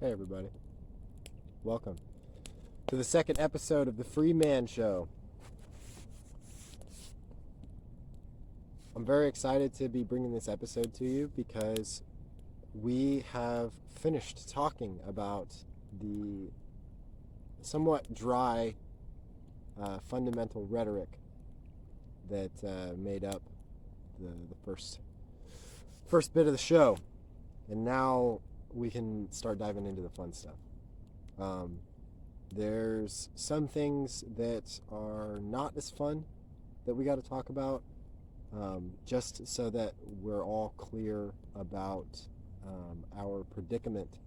Hey everybody, welcome to the second episode of the FreeMan Show. I'm very excited to be bringing this episode to you because we have finished talking about the somewhat dry fundamental rhetoric that made up the first bit of the show, and now we can start diving into the fun stuff. There's some things that are not as fun that we got to talk about, just so that we're all clear about our predicament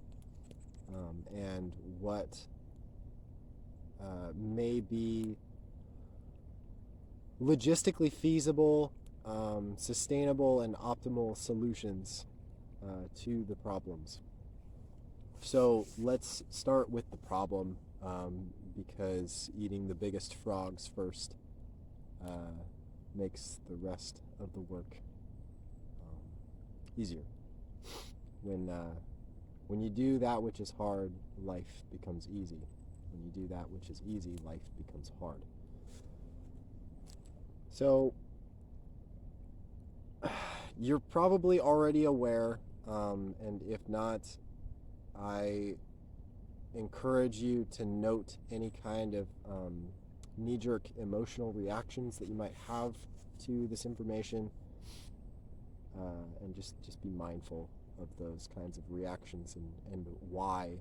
and what may be logistically feasible, sustainable, and optimal solutions to the problems. So let's start with the problem, because eating the biggest frogs first makes the rest of the work easier. When you do that which is hard, life becomes easy. When you do that which is easy, life becomes hard. So you're probably already aware, and if not, I encourage you to note any kind of knee-jerk emotional reactions that you might have to this information, and just be mindful of those kinds of reactions and why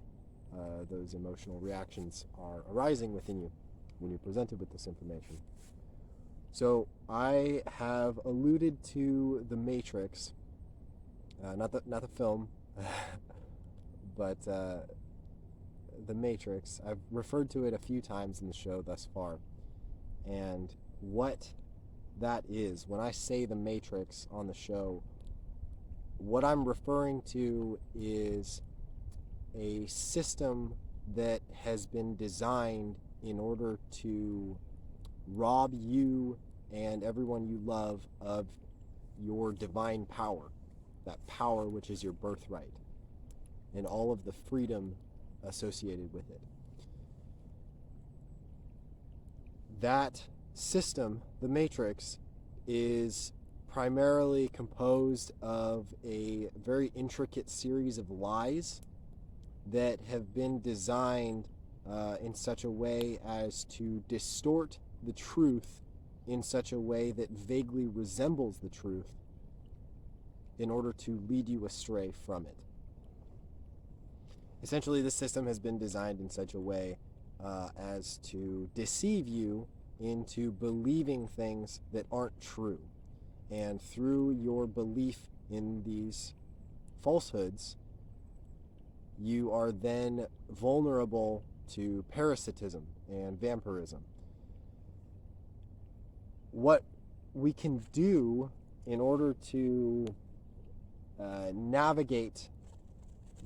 those emotional reactions are arising within you when you're presented with this information. So I have alluded to The Matrix, not the film, but The Matrix. I've referred to it a few times in the show thus far. And what that is, when I say The Matrix on the show, what I'm referring to is a system that has been designed in order to rob you and everyone you love of your divine power, that power which is your birthright, and all of the freedom associated with it. That system, the Matrix, is primarily composed of a very intricate series of lies that have been designed in such a way as to distort the truth in such a way that vaguely resembles the truth in order to lead you astray from it. Essentially, the system has been designed in such a way as to deceive you into believing things that aren't true. And through your belief in these falsehoods, you are then vulnerable to parasitism and vampirism. What we can do in order to navigate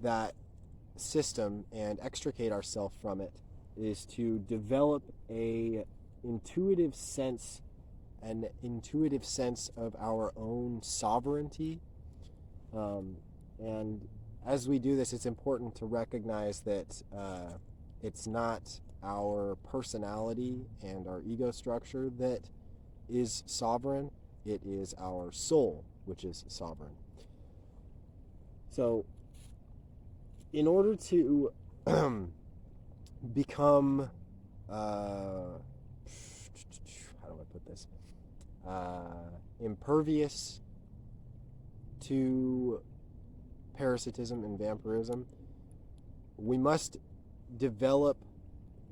that system and extricate ourselves from it is to develop an intuitive sense of our own sovereignty. And as we do this, it's important to recognize that it's not our personality and our ego structure that is sovereign. It is our soul which is sovereign. So in order to become how do I put this, impervious to parasitism and vampirism, we must develop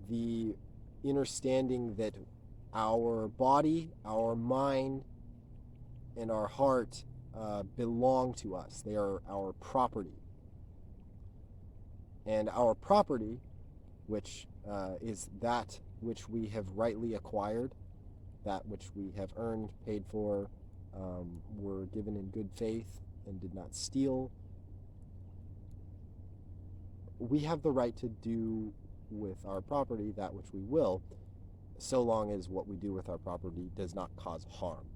the understanding that our body, our mind, and our heart belong to us. They are our property. And our property, which is that which we have rightly acquired, that which we have earned, paid for, were given in good faith, and did not steal, we have the right to do with our property that which we will, so long as what we do with our property does not cause harm.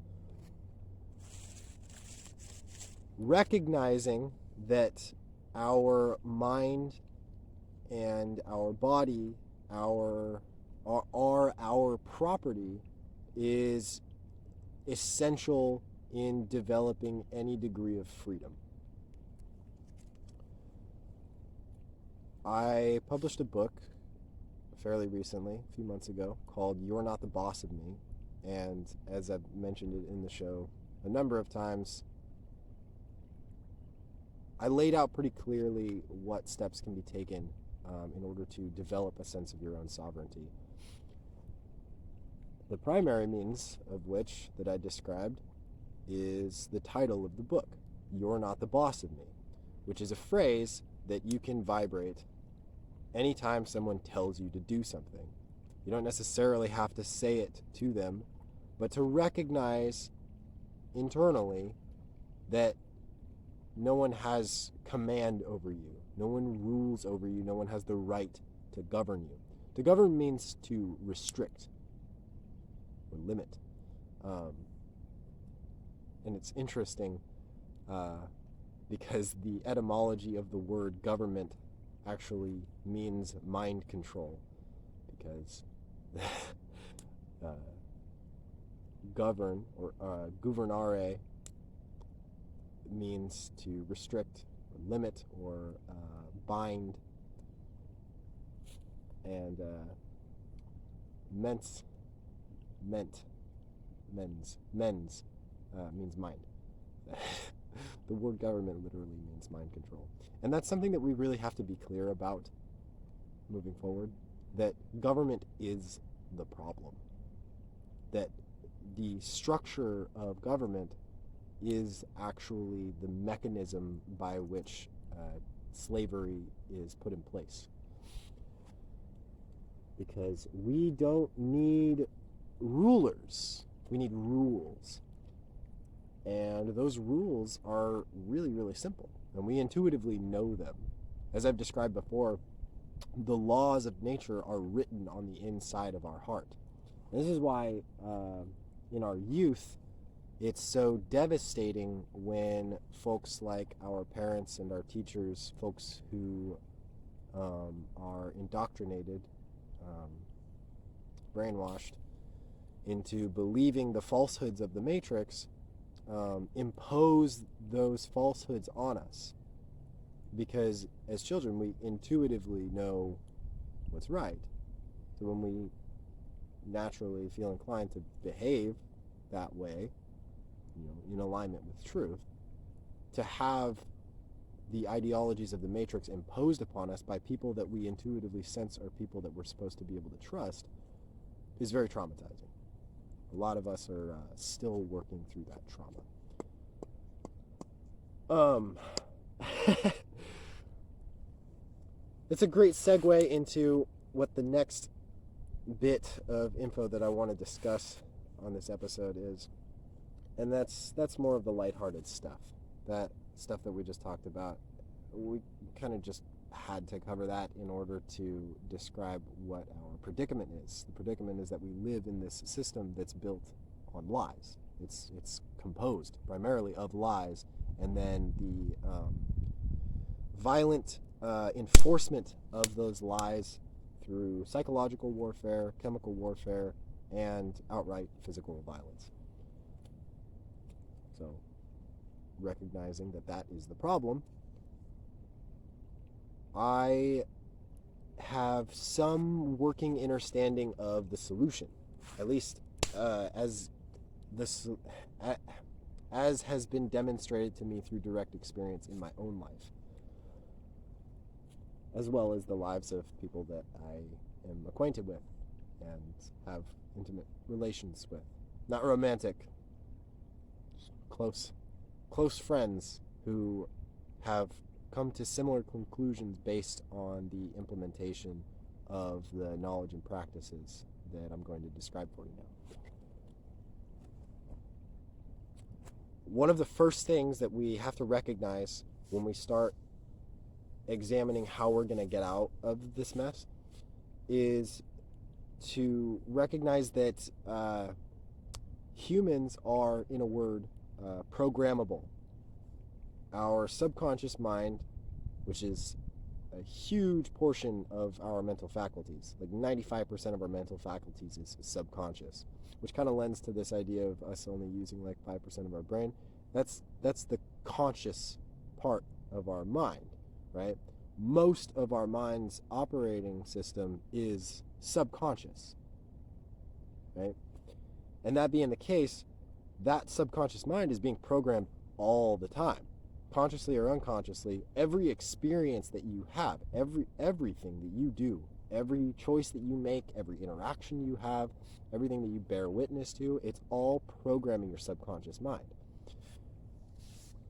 Recognizing that our mind and our body, our property, is essential in developing any degree of freedom. I published a book fairly recently, a few months ago, called You're Not the Boss of Me. And as I've mentioned it in the show a number of times, I laid out pretty clearly what steps can be taken in order to develop a sense of your own sovereignty. The primary means of which that I described is the title of the book, You're Not the Boss of Me, which is a phrase that you can vibrate anytime someone tells you to do something. You don't necessarily have to say it to them, but to recognize internally that no one has command over you. No one rules over you. No one has the right to govern you. To govern means to restrict or limit. And it's interesting because the etymology of the word government actually means mind control, because govern or governare means to restrict or limit or bind, and mens means mind. The word government literally means mind control. And that's something that we really have to be clear about moving forward, that government is the problem. That the structure of government is actually the mechanism by which slavery is put in place. Because we don't need rulers, we need rules. And those rules are really, really simple, and we intuitively know them. As I've described before, the laws of nature are written on the inside of our heart. And this is why in our youth, it's so devastating when folks like our parents and our teachers, folks who are indoctrinated, brainwashed into believing the falsehoods of the Matrix, impose those falsehoods on us. Because as children, we intuitively know what's right. So when we naturally feel inclined to behave that way, in alignment with truth, to have the ideologies of the Matrix imposed upon us by people that we intuitively sense are people that we're supposed to be able to trust is very traumatizing. A lot of us are still working through that trauma. It's a great segue into what the next bit of info that I want to discuss on this episode is. And that's more of the lighthearted stuff. That stuff that we just talked about. We kind of just had to cover that in order to describe what our predicament is. The predicament is that we live in this system that's built on lies. It's composed primarily of lies, and then the violent enforcement of those lies through psychological warfare, chemical warfare, and outright physical violence. So, recognizing that that is the problem, I have some working understanding of the solution, at least as has been demonstrated to me through direct experience in my own life, as well as the lives of people that I am acquainted with and have intimate relations with. Not romantic, close friends who have come to similar conclusions based on the implementation of the knowledge and practices that I'm going to describe for you now. One of the first things that we have to recognize when we start examining how we're going to get out of this mess is to recognize that humans are, in a word, programmable. Our subconscious mind, which is a huge portion of our mental faculties. Like 95% of our mental faculties is subconscious, which kind of lends to this idea of us only using like 5% of our brain. That's the conscious part of our mind, right? Most of our mind's operating system is subconscious, right? And that being the case, that subconscious mind is being programmed all the time, consciously or unconsciously. Every experience that you have, everything that you do, every choice that you make, every interaction you have, everything that you bear witness to, it's all programming your subconscious mind.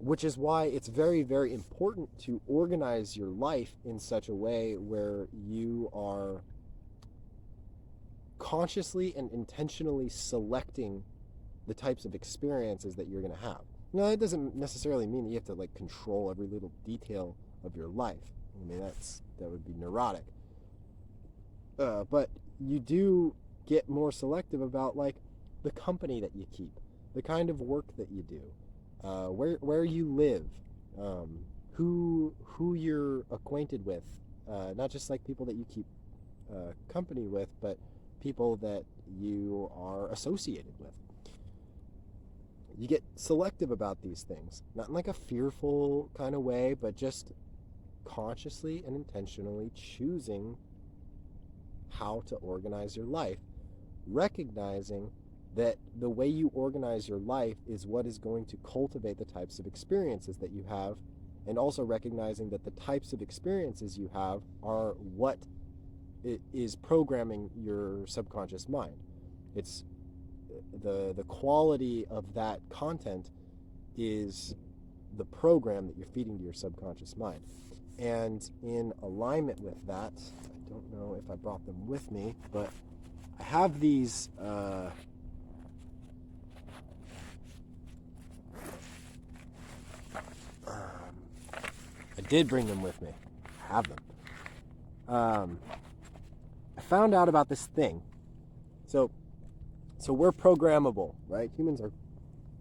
Which is why it's very, very important to organize your life in such a way where you are consciously and intentionally selecting the types of experiences that you're going to have. Now, that doesn't necessarily mean that you have to like control every little detail of your life. I mean, that would be neurotic. But you do get more selective about like the company that you keep, the kind of work that you do, where you live, who you're acquainted with, not just like people that you keep company with, but people that you are associated with. You get selective about these things, not in like a fearful kind of way, but just consciously and intentionally choosing how to organize your life, recognizing that the way you organize your life is what is going to cultivate the types of experiences that you have, and also recognizing that the types of experiences you have are what is programming your subconscious mind. It's the quality of that content is the program that you're feeding to your subconscious mind. And in alignment with that, I don't know if I brought them with me, but I have these I did bring them with me. I have them. I found out about this thing. So we're programmable, right? Humans are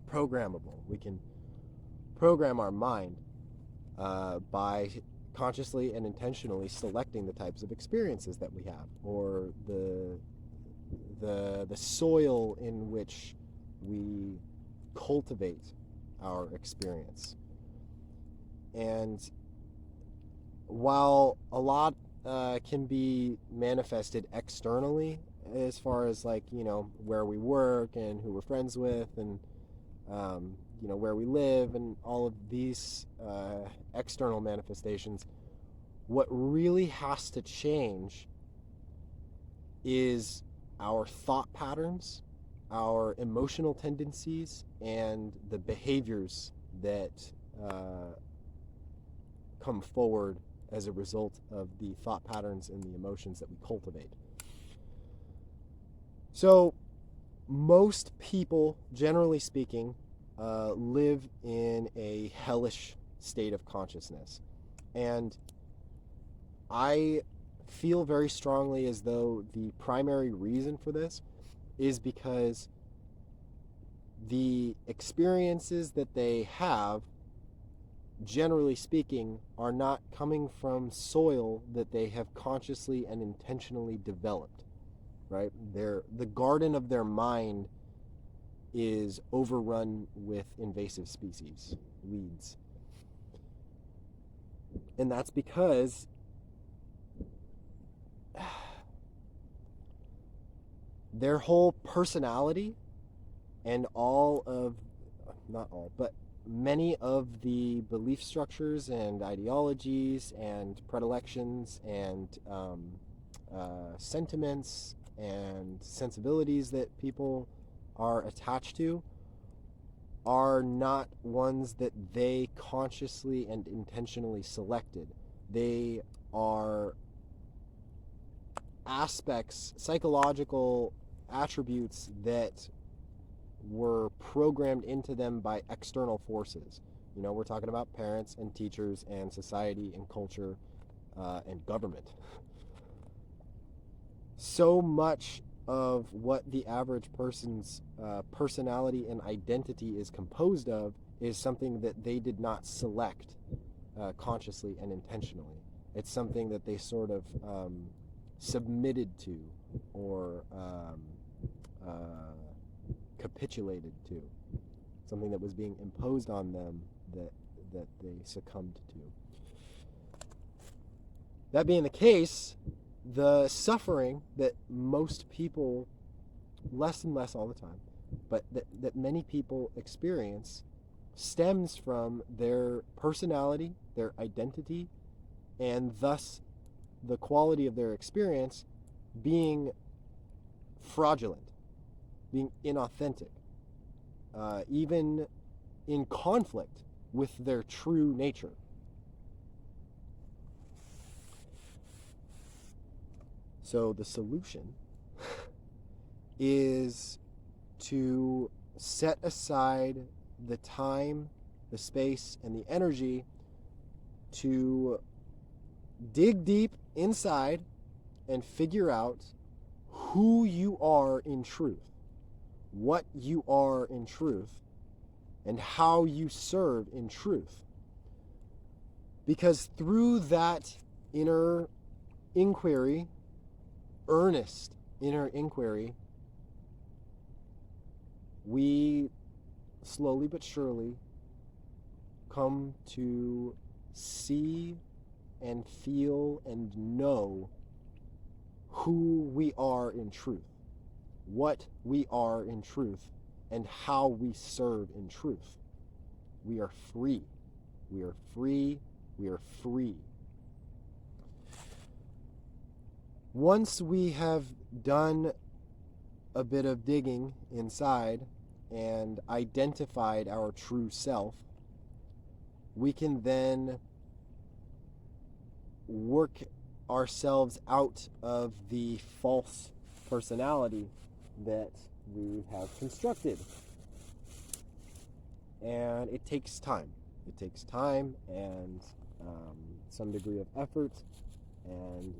programmable. We can program our mind by consciously and intentionally selecting the types of experiences that we have, or the soil in which we cultivate our experience. And while a lot can be manifested externally, as far as like, where we work and who we're friends with, and where we live, and all of these external manifestations, what really has to change is our thought patterns, our emotional tendencies, and the behaviors that come forward as a result of the thought patterns and the emotions that we cultivate. So most people, generally speaking, live in a hellish state of consciousness. And I feel very strongly as though the primary reason for this is because the experiences that they have, generally speaking, are not coming from soil that they have consciously and intentionally developed, right? The garden of their mind is overrun with invasive species, weeds. And that's because their whole personality and many of the belief structures and ideologies and predilections and sentiments and sensibilities that people are attached to are not ones that they consciously and intentionally selected. They are aspects, psychological attributes that were programmed into them by external forces. We're talking about parents and teachers and society and culture and government. So much of what the average person's personality and identity is composed of is something that they did not select consciously and intentionally. It's something that they sort of submitted to or capitulated to. Something that was being imposed on them that they succumbed to. That being the case, the suffering that most people, less and less all the time, but that many people experience stems from their personality, their identity, and thus the quality of their experience being fraudulent, being inauthentic, even in conflict with their true nature. So the solution is to set aside the time, the space, and the energy to dig deep inside and figure out who you are in truth, what you are in truth, and how you serve in truth. Because through that inner inquiry, earnest inner inquiry, we slowly but surely come to see and feel and know who we are in truth, what we are in truth, and how we serve in truth. We are free. We are free. We are free. Once we have done a bit of digging inside and identified our true self, we can then work ourselves out of the false personality that we have constructed. And it takes time. It takes time and some degree of effort and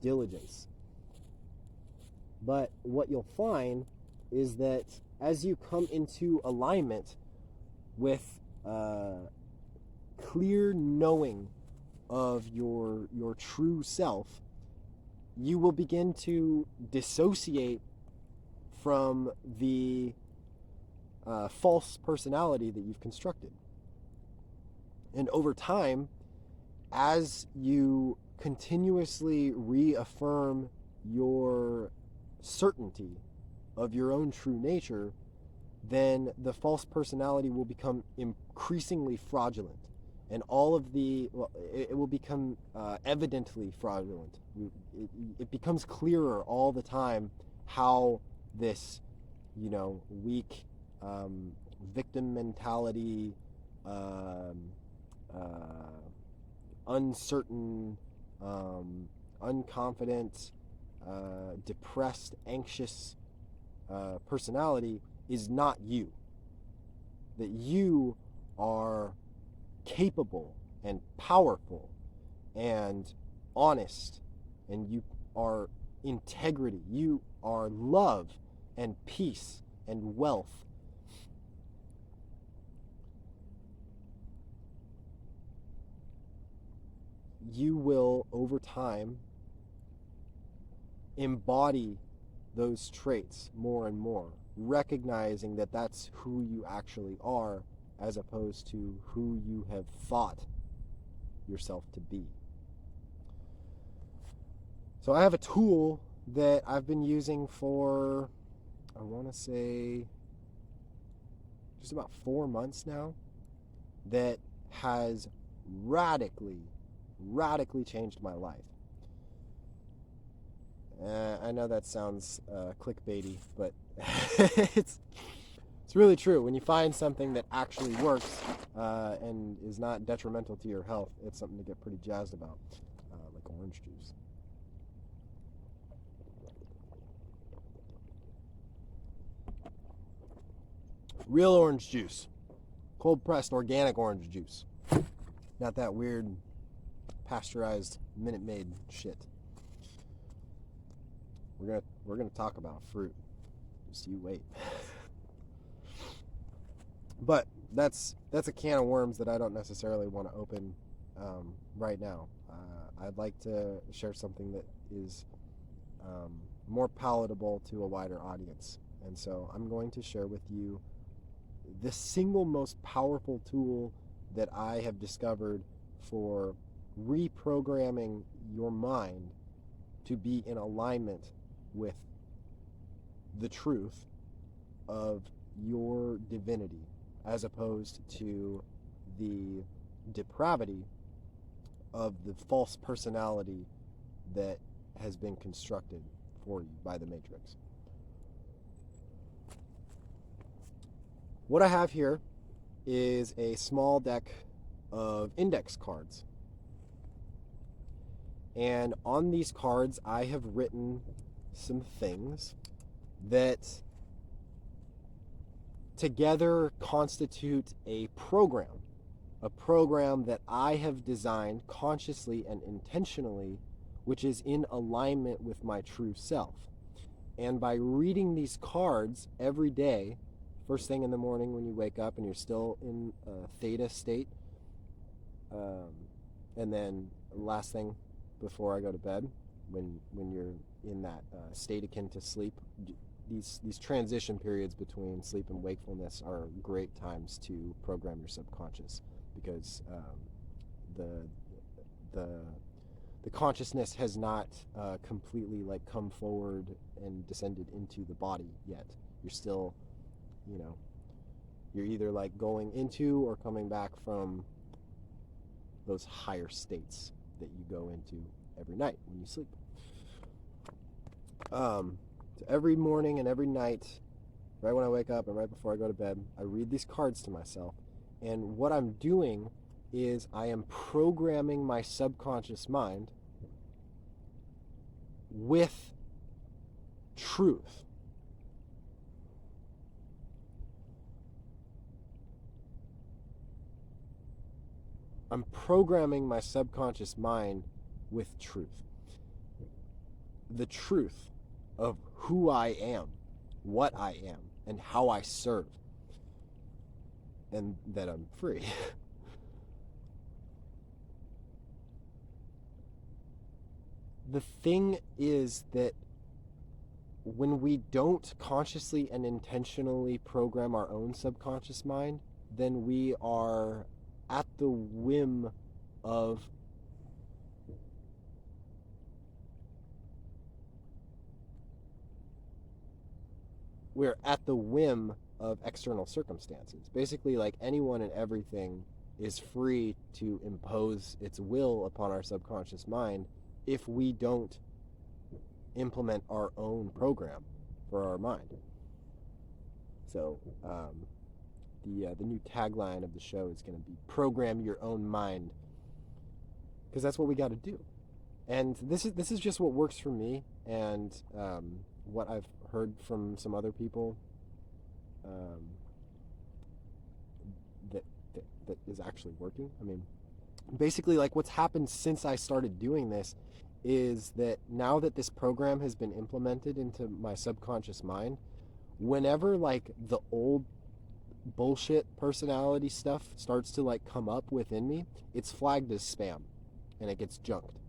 diligence. But what you'll find is that as you come into alignment with clear knowing of your true self, you will begin to dissociate from the false personality that you've constructed. And over time, as you continuously reaffirm your certainty of your own true nature, then the false personality will become increasingly fraudulent. And all of it will become evidently fraudulent. It becomes clearer all the time how this, weak victim mentality, uncertain, unconfident, depressed, anxious personality is not you. That you are capable and powerful and honest, and you are integrity, you are love and peace and wealth. You will, over time, embody those traits more and more, recognizing that that's who you actually are, as opposed to who you have thought yourself to be. So I have a tool that I've been using for, I want to say, just about 4 months now, that has radically changed my life. I know that sounds clickbaity, but it's really true. When you find something that actually works and is not detrimental to your health, it's something to get pretty jazzed about, like orange juice. Real orange juice. Cold-pressed organic orange juice. Not that weird pasteurized Minute Maid shit. We're gonna talk about fruit. Just you wait. But that's a can of worms that I don't necessarily want to open right now. I'd like to share something that is more palatable to a wider audience. And so I'm going to share with you the single most powerful tool that I have discovered for reprogramming your mind to be in alignment with the truth of your divinity, as opposed to the depravity of the false personality that has been constructed for you by the Matrix. What I have here is a small deck of index cards. And on these cards, I have written some things that together constitute a program that I have designed consciously and intentionally, which is in alignment with my true self. And by reading these cards every day, first thing in the morning when you wake up and you're still in a theta state, and then last thing before I go to bed, when you're in that state akin to sleep, these transition periods between sleep and wakefulness are great times to program your subconscious, because the consciousness has not completely come forward and descended into the body yet. You're still, you're either going into or coming back from those higher states that you go into every night when you sleep. So every morning and every night, right when I wake up and right before I go to bed, I read these cards to myself. And what I'm doing is I am programming my subconscious mind with truth. I'm programming my subconscious mind with truth. The truth of who I am, what I am, and how I serve. And that I'm free. The thing is that when we don't consciously and intentionally program our own subconscious mind, then we are at the whim of external circumstances. Basically, anyone and everything is free to impose its will upon our subconscious mind if we don't implement our own program for our mind. So the new tagline of the show is going to be "Program your own mind," because that's what we got to do. And this is just what works for me, and what I've heard from some other people that is actually working. I mean, basically, what's happened since I started doing this is that now that this program has been implemented into my subconscious mind, whenever the old bullshit personality stuff starts to come up within me, it's flagged as spam and it gets junked,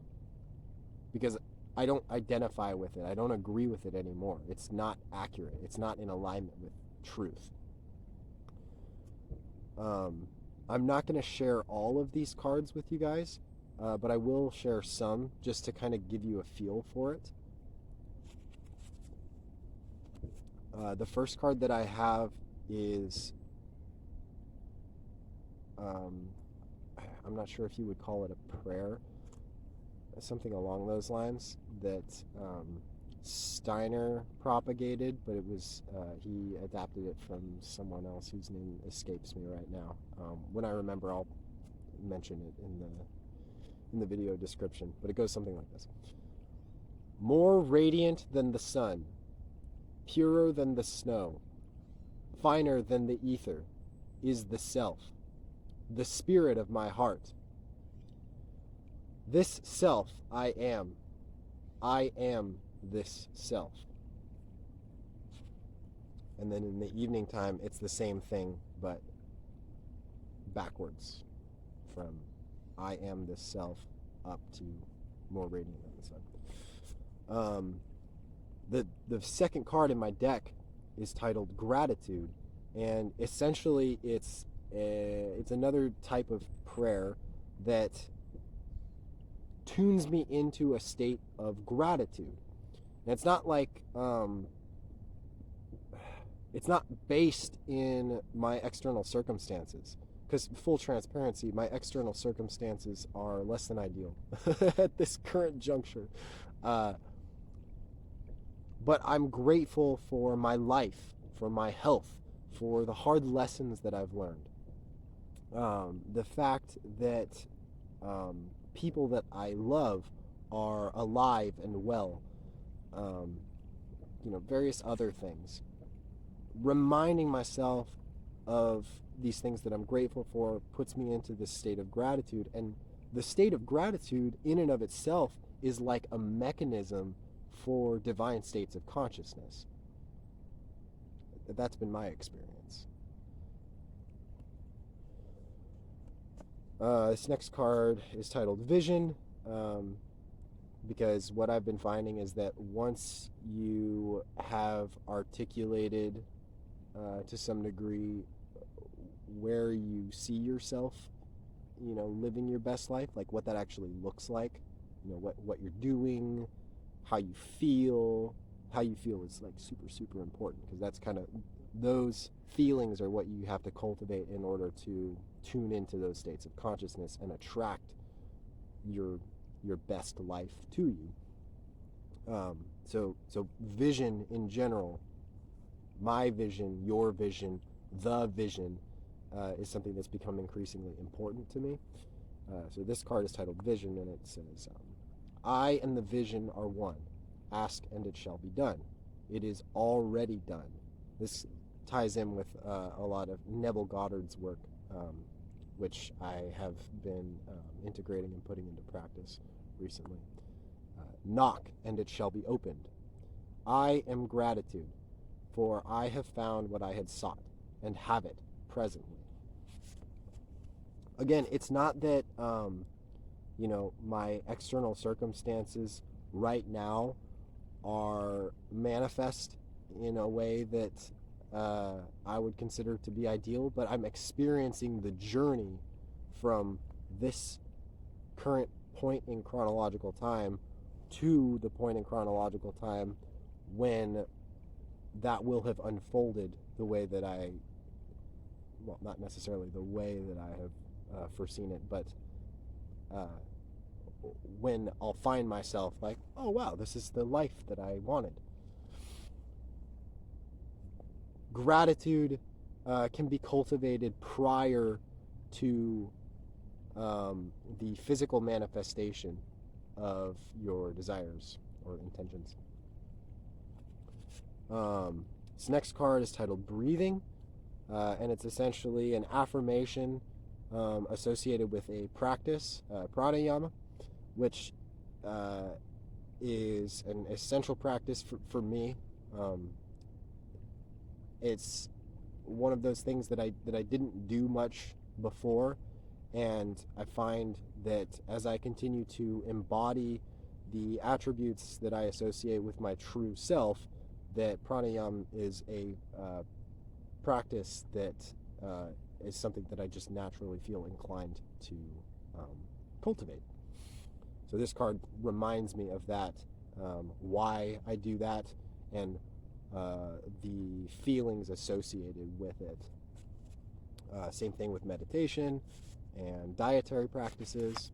because I don't identify with it. I don't agree with it anymore. It's not accurate. It's not in alignment with truth. I'm not going to share all of these cards with you guys, but I will share some just to kind of give you a feel for it. The first card that I have is, I'm not sure if you would call it a prayer, something along those lines, that Steiner propagated, but it was he adapted it from someone else whose name escapes me right now. When I remember, I'll mention it in the video description, but it goes something like this: more radiant than the sun, purer than the snow, finer than the ether, is the self, the spirit of my heart. This self I am. I am this self. And then in the evening time, it's the same thing, but backwards from I am this self up to more radiant than the sun. The second card in my deck is titled Gratitude, and essentially it's another type of prayer that tunes me into a state of gratitude. And it's not like it's not based in my external circumstances, because full transparency, my external circumstances are less than ideal at this current juncture. But I'm grateful for my life, for my health, for the hard lessons that I've learned. The fact that people that I love are alive and well, various other things. Reminding myself of these things that I'm grateful for puts me into this state of gratitude. And the state of gratitude in and of itself is like a mechanism for divine states of consciousness. That's been my experience. This next card is titled Vision, because what I've been finding is that once you have articulated to some degree where you see yourself, living your best life, like what that actually looks like, what you're doing, how you feel is like super, super important, because that's kind of, those feelings are what you have to cultivate in order to tune into those states of consciousness and attract your best life to you. So vision in general, my vision, your vision, the vision, is something that's become increasingly important to me. So this card is titled Vision, and it says, I and the vision are one. Ask and it shall be done. It is already done. This ties in with a lot of Neville Goddard's work, which I have been integrating and putting into practice recently. Knock and it shall be opened. I am gratitude, for I have found what I had sought and have it presently. Again, it's not that my external circumstances right now are manifest in a way that I would consider to be ideal, but I'm experiencing the journey from this current point in chronological time to the point in chronological time when that will have unfolded the way that not necessarily the way that I have foreseen it, but when I'll find myself like, oh wow, this is the life that I wanted. Gratitude can be cultivated prior to the physical manifestation of your desires or intentions. This next card is titled Breathing, and it's essentially an affirmation associated with a practice, pranayama, which is an essential practice for me. It's one of those things that I didn't do much before, and I find that as I continue to embody the attributes that I associate with my true self, that pranayama is a practice that is something that I just naturally feel inclined to cultivate. So this card reminds me of that, why I do that, and the feelings associated with it. Same thing with meditation and dietary practices.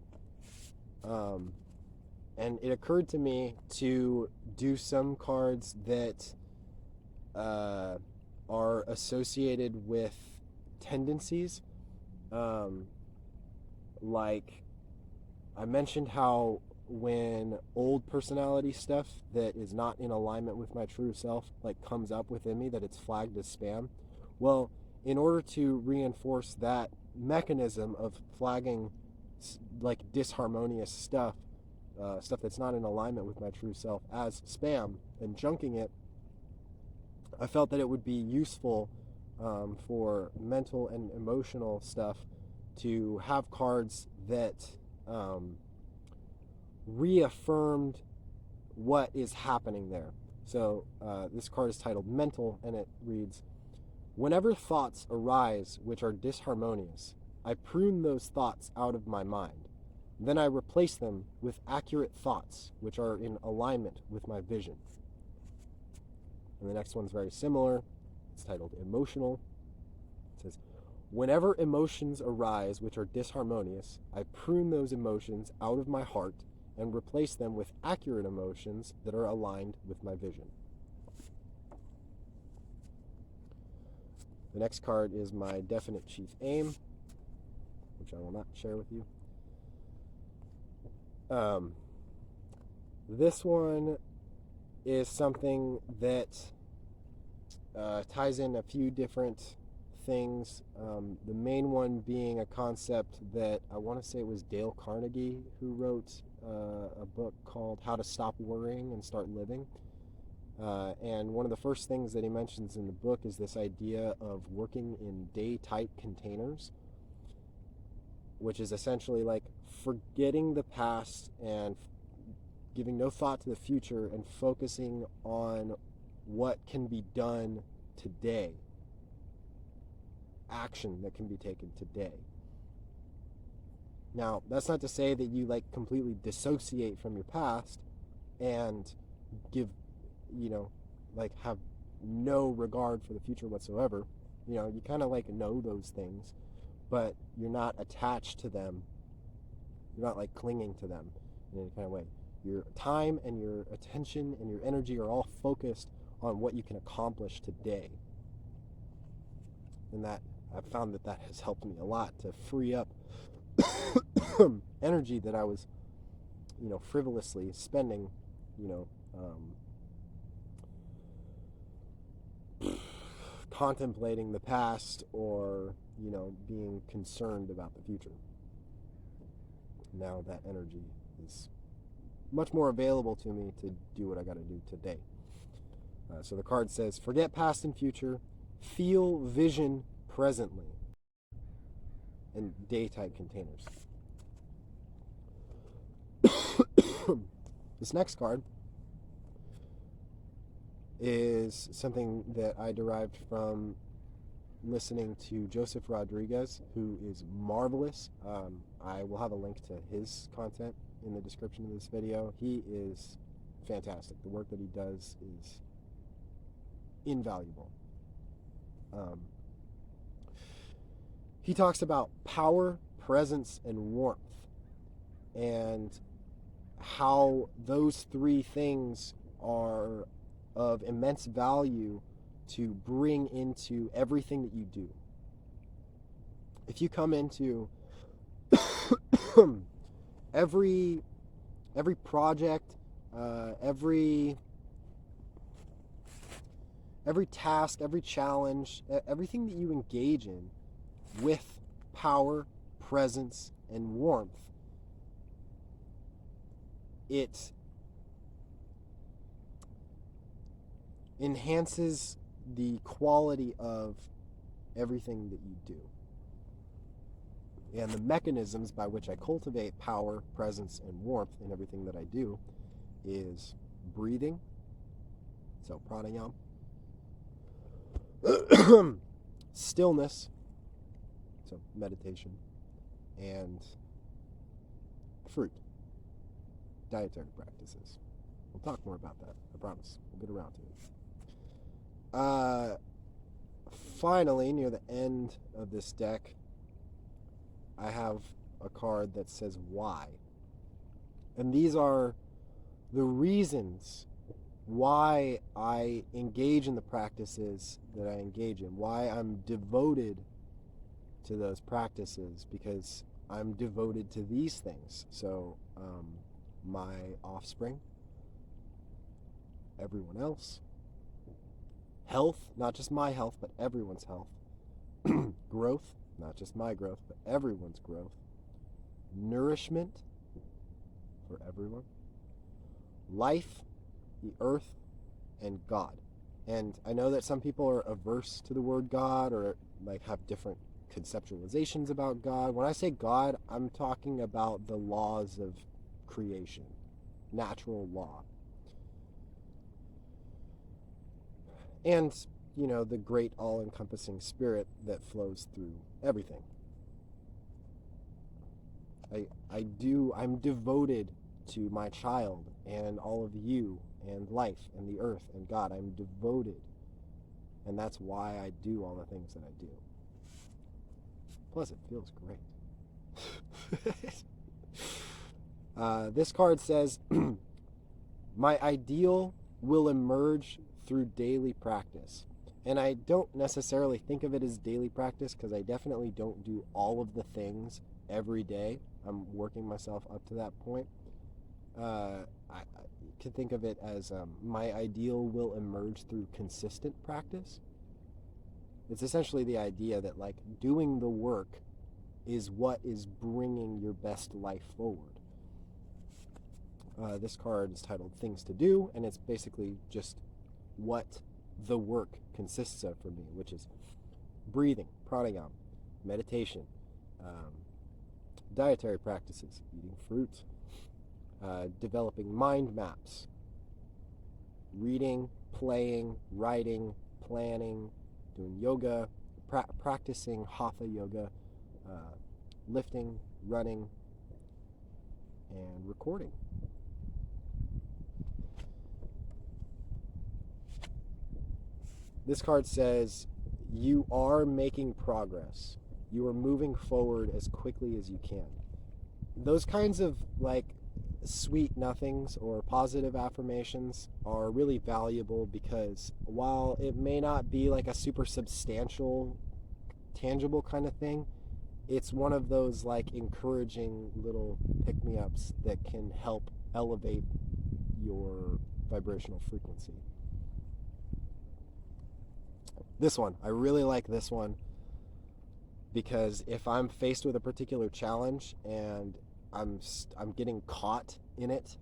And it occurred to me to do some cards that are associated with tendencies. Like I mentioned how when old personality stuff that is not in alignment with my true self comes up within me, that it's flagged as spam. Well, in order to reinforce that mechanism of flagging disharmonious stuff that's not in alignment with my true self as spam and junking it, I felt that it would be useful for mental and emotional stuff to have cards that reaffirmed what is happening there. So this card is titled Mental, and it reads, whenever thoughts arise which are disharmonious, I prune those thoughts out of my mind. Then I replace them with accurate thoughts which are in alignment with my vision. And the next one's very similar. It's titled Emotional. It says, whenever emotions arise which are disharmonious, I prune those emotions out of my heart and replace them with accurate emotions that are aligned with my vision. The next card is my Definite Chief Aim, which I will not share with you. This one is something that ties in a few different things. The main one being a concept that I want to say it was Dale Carnegie who wrote a book called How to Stop Worrying and Start Living. And one of the first things that he mentions in the book is this idea of working in day-type containers, which is essentially like forgetting the past and giving no thought to the future and focusing on what can be done today, action that can be taken today. Now, that's not to say that you like completely dissociate from your past and give, like have no regard for the future whatsoever. You kind of like know those things, but you're not attached to them. You're not like clinging to them in any kind of way. Your time and your attention and your energy are all focused on what you can accomplish today. And that I've found that has helped me a lot to free up energy that I was, frivolously spending, contemplating the past or, being concerned about the future. Now that energy is much more available to me to do what I got to do today. So the card says, forget past and future, feel vision presently, in day-type containers. This next card is something that I derived from listening to Joseph Rodrigues, who is marvelous. I will have a link to his content in the description of this video. He is fantastic. The work that he does is invaluable. He talks about power, presence, and warmth, and how those three things are of immense value to bring into everything that you do. If you come into every project, every task, every challenge, everything that you engage in with power, presence, and warmth, it enhances the quality of everything that you do. And the mechanisms by which I cultivate power, presence, and warmth in everything that I do is breathing, so pranayama, stillness, so meditation, and fruit, dietary practices. We'll talk more about that, I promise. We'll get around to it. Finally, near the end of this deck, I have a card that says why. And these are the reasons why I engage in the practices that I engage in, why I'm devoted to those practices, because I'm devoted to these things. So my offspring, everyone else, health, not just my health, but everyone's health, growth, not just my growth, but everyone's growth, nourishment for everyone, life, the earth, and God. And I know that some people are averse to the word God or like have different conceptualizations about God. When I say God, I'm talking about the laws of creation, natural law. And, the great all-encompassing spirit that flows through everything. I'm devoted to my child and all of you and life and the earth and God. I'm devoted. And that's why I do all the things that I do. Plus, it feels great. This card says, my ideal will emerge through daily practice. And I don't necessarily think of it as daily practice because I definitely don't do all of the things every day. I'm working myself up to that point. I can think of it as my ideal will emerge through consistent practice. It's essentially the idea that doing the work is what is bringing your best life forward. This card is titled Things to Do, and it's basically just what the work consists of for me, which is breathing, pranayama, meditation, dietary practices, eating fruit, developing mind maps, reading, playing, writing, planning, doing yoga, practicing hatha yoga, lifting, running, and recording. This card says, you are making progress. You are moving forward as quickly as you can. Those kinds of sweet nothings or positive affirmations are really valuable because while it may not be a super substantial, tangible kind of thing, it's one of those encouraging little pick-me-ups that can help elevate your vibrational frequency. This one, I really like this one because if I'm faced with a particular challenge and I'm getting caught in it,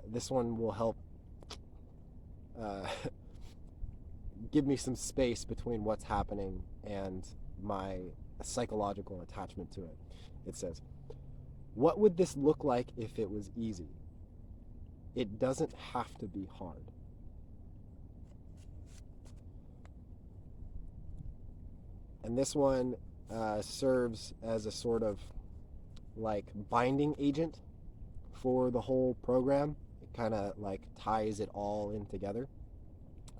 this one will help give me some space between what's happening and my psychological attachment to it. It says, what would this look like if it was easy? It doesn't have to be hard. And this one serves as a sort of binding agent for the whole program. It kind of ties it all in together.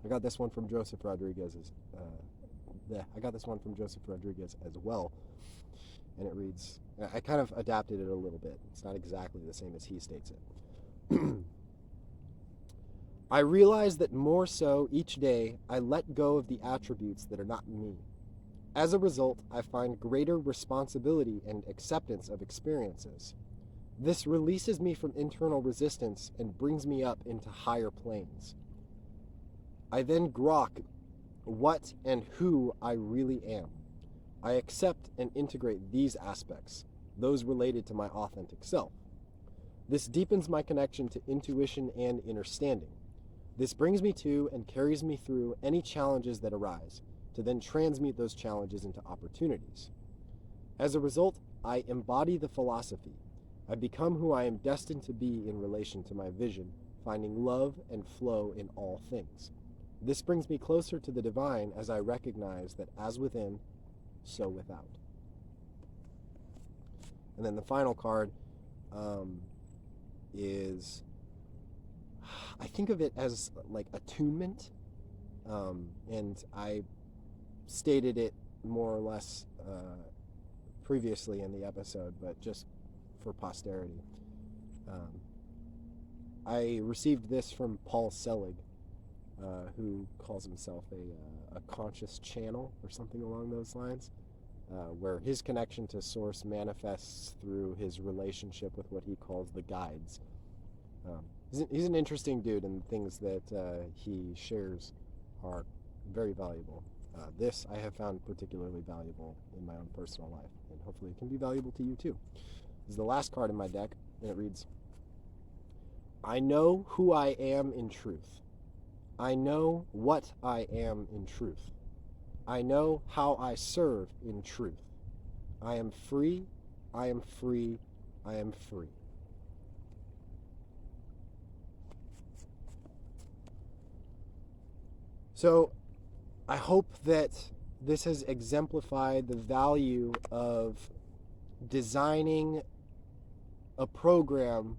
I got this one from Joseph Rodrigues. I got this one from Joseph Rodrigues as well, and it reads. I kind of adapted it a little bit. It's not exactly the same as he states it. I realize that more so each day I let go of the attributes that are not me. As a result, I find greater responsibility and acceptance of experiences. This releases me from internal resistance and brings me up into higher planes. I then grok what and who I really am. I accept and integrate these aspects, those related to my authentic self. This deepens my connection to intuition and understanding. This brings me to and carries me through any challenges that arise, to then transmute those challenges into opportunities. As a result, I embody the philosophy. I become who I am destined to be in relation to my vision, finding love and flow in all things. This brings me closer to the divine as I recognize that as within, so without. And then the final card is, I think of it as attunement, and I stated it more or less previously in the episode, but just for posterity. I received this from Paul Selig, who calls himself a conscious channel or something along those lines, where his connection to Source manifests through his relationship with what he calls the guides. He's an interesting dude, and things that he shares are very valuable. This I have found particularly valuable in my own personal life, and hopefully it can be valuable to you too. This is the last card in my deck, and it reads, I know who I am in truth. I know what I am in truth. I know how I serve in truth. I am free, I am free, I am free. So I hope that this has exemplified the value of designing a program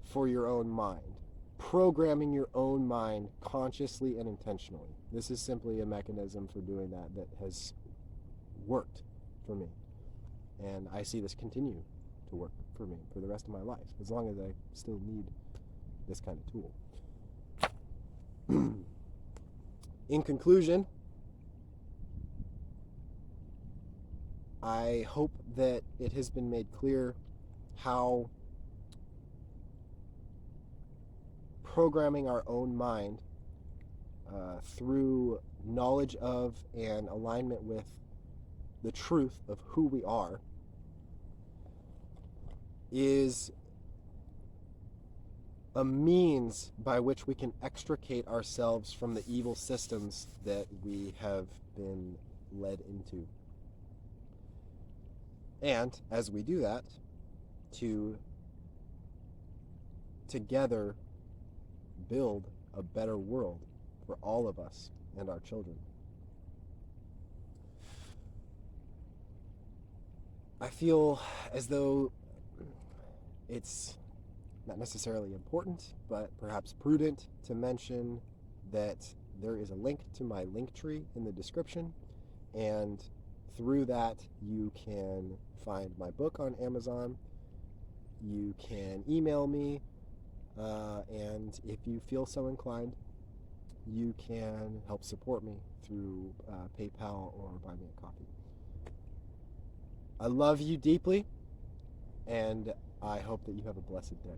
for your own mind, programming your own mind consciously and intentionally. This is simply a mechanism for doing that has worked for me. And I see this continue to work for me for the rest of my life, as long as I still need this kind of tool. In conclusion, I hope that it has been made clear how programming our own mind through knowledge of and alignment with the truth of who we are is a means by which we can extricate ourselves from the evil systems that we have been led into. And as we do that, to together build a better world for all of us and our children. I feel as though it's not necessarily important, but perhaps prudent to mention that there is a link to my LinkTree in the description, and through that you can find my book on Amazon. You can email me, and if you feel so inclined, you can help support me through PayPal or Buy Me a Coffee. I love you deeply, and I hope that you have a blessed day.